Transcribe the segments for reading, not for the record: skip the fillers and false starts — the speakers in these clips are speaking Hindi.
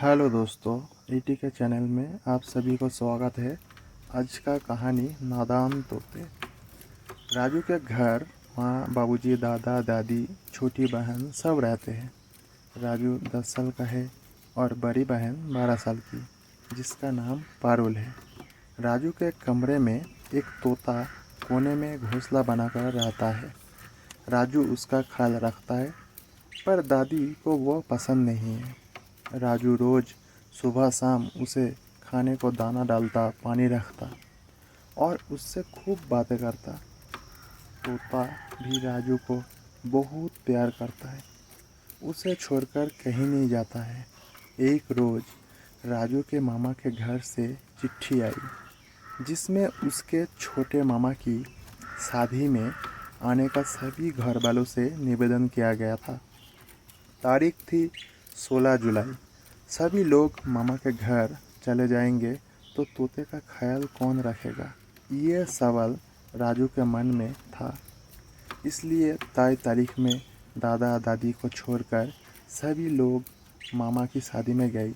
हेलो दोस्तों, ईटी के चैनल में आप सभी को स्वागत है। आज का कहानी नादान तोते। राजू के घर माँ, बाबूजी, दादा, दादी, छोटी बहन सब रहते हैं। राजू 10 साल का है और बड़ी बहन 12 साल की, जिसका नाम पारुल है। राजू के कमरे में एक तोता कोने में घोंसला बनाकर रहता है। राजू उसका ख्याल रखता है, पर दादी को वो पसंद नहीं है। राजू रोज़ सुबह शाम उसे खाने को दाना डालता, पानी रखता और उससे खूब बातें करता। तोता भी राजू को बहुत प्यार करता है, उसे छोड़कर कहीं नहीं जाता है। एक रोज़ राजू के मामा के घर से चिट्ठी आई, जिसमें उसके छोटे मामा की शादी में आने का सभी घर वालों से निवेदन किया गया था। तारीख थी 16 जुलाई। सभी लोग मामा के घर चले जाएंगे तो तोते का ख्याल कौन रखेगा, ये सवाल राजू के मन में था। इसलिए तय तारीख में दादा दादी को छोड़कर सभी लोग मामा की शादी में गए।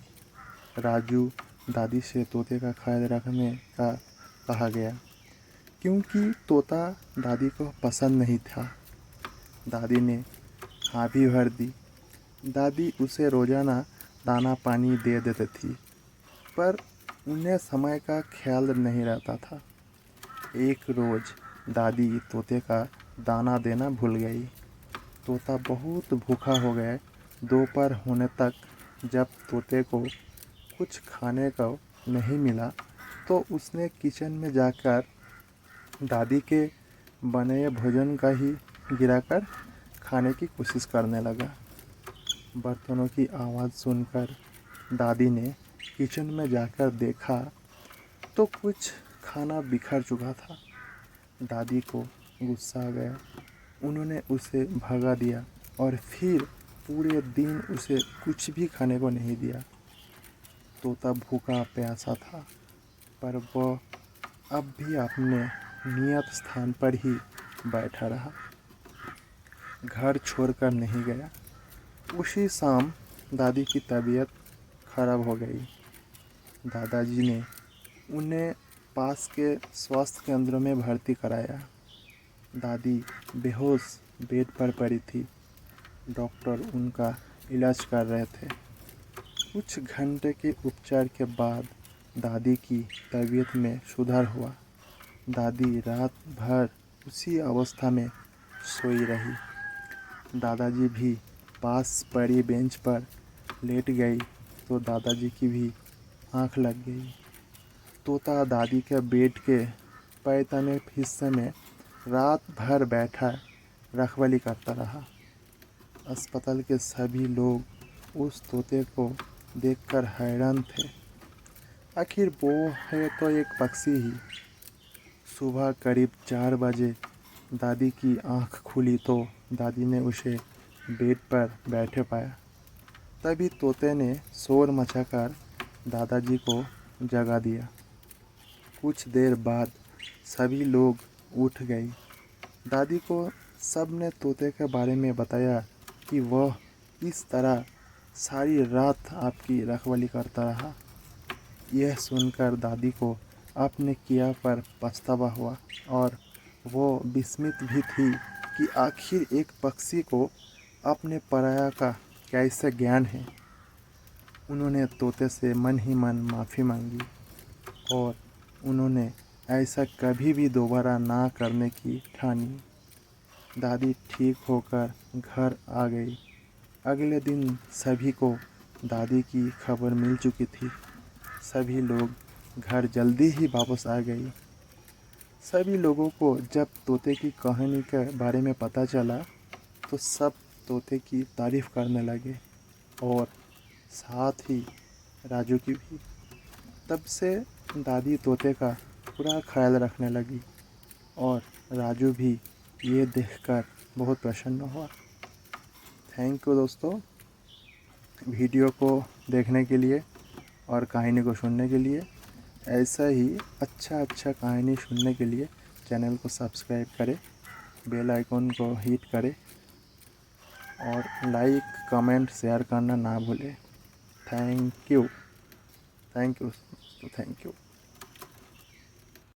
राजू दादी से तोते का ख्याल रखने का कहा गया, क्योंकि तोता दादी को पसंद नहीं था। दादी ने हाँ भी भर दी। दादी उसे रोज़ाना दाना पानी दे देती थी, पर उन्हें समय का ख्याल नहीं रहता था। एक रोज़ दादी तोते का दाना देना भूल गई। तोता बहुत भूखा हो गया। दोपहर होने तक जब तोते को कुछ खाने को नहीं मिला तो उसने किचन में जाकर दादी के बने भोजन का ही गिराकर खाने की कोशिश करने लगा। बर्तनों की आवाज़ सुनकर दादी ने किचन में जाकर देखा तो कुछ खाना बिखर चुका था। दादी को गुस्सा आ गया। उन्होंने उसे भगा दिया और फिर पूरे दिन उसे कुछ भी खाने को नहीं दिया। तोता भूखा प्यासा था, पर वह अब भी अपने नियत स्थान पर ही बैठा रहा, घर छोड़कर नहीं गया। उसी शाम दादी की तबीयत खराब हो गई। दादाजी ने उन्हें पास के स्वास्थ्य केंद्र में भर्ती कराया। दादी बेहोश बेड पर पड़ी थी। डॉक्टर उनका इलाज कर रहे थे। कुछ घंटे के उपचार के बाद दादी की तबीयत में सुधार हुआ। दादी रात भर उसी अवस्था में सोई रही। दादाजी भी पास पड़ी बेंच पर लेट गई तो दादाजी की भी आंख लग गई। तोता दादी के बेड के पैतने हिस्से में रात भर बैठा रखवाली करता रहा। अस्पताल के सभी लोग उस तोते को देखकर हैरान थे। आखिर वो है तो एक पक्षी ही। सुबह करीब 4 बजे दादी की आंख खुली तो दादी ने उसे बेड पर बैठे पाया। तभी तोते ने शोर मचाकर दादाजी को जगा दिया। कुछ देर बाद सभी लोग उठ गए। दादी को सब ने तोते के बारे में बताया कि वह इस तरह सारी रात आपकी रखवाली करता रहा। यह सुनकर दादी को अपने किया पर पछतावा हुआ और वो विस्मित भी थी कि आखिर एक पक्षी को अपने पराया का कैसे ज्ञान है। उन्होंने तोते से मन ही मन माफ़ी मांगी और उन्होंने ऐसा कभी भी दोबारा ना करने की ठानी। दादी ठीक होकर घर आ गई। अगले दिन सभी को दादी की खबर मिल चुकी थी। सभी लोग घर जल्दी ही वापस आ गए। सभी लोगों को जब तोते की कहानी के बारे में पता चला तो सब तोते की तारीफ़ करने लगे और साथ ही राजू की भी। तब से दादी तोते का पूरा ख्याल रखने लगी और राजू भी ये देखकर बहुत प्रसन्न हुआ। थैंक यू दोस्तों, वीडियो को देखने के लिए और कहानी को सुनने के लिए। ऐसा ही अच्छा कहानी सुनने के लिए चैनल को सब्सक्राइब करें, बेल आइकन को हिट करें और लाइक कमेंट शेयर करना ना भूलें। Thank you. Thank you.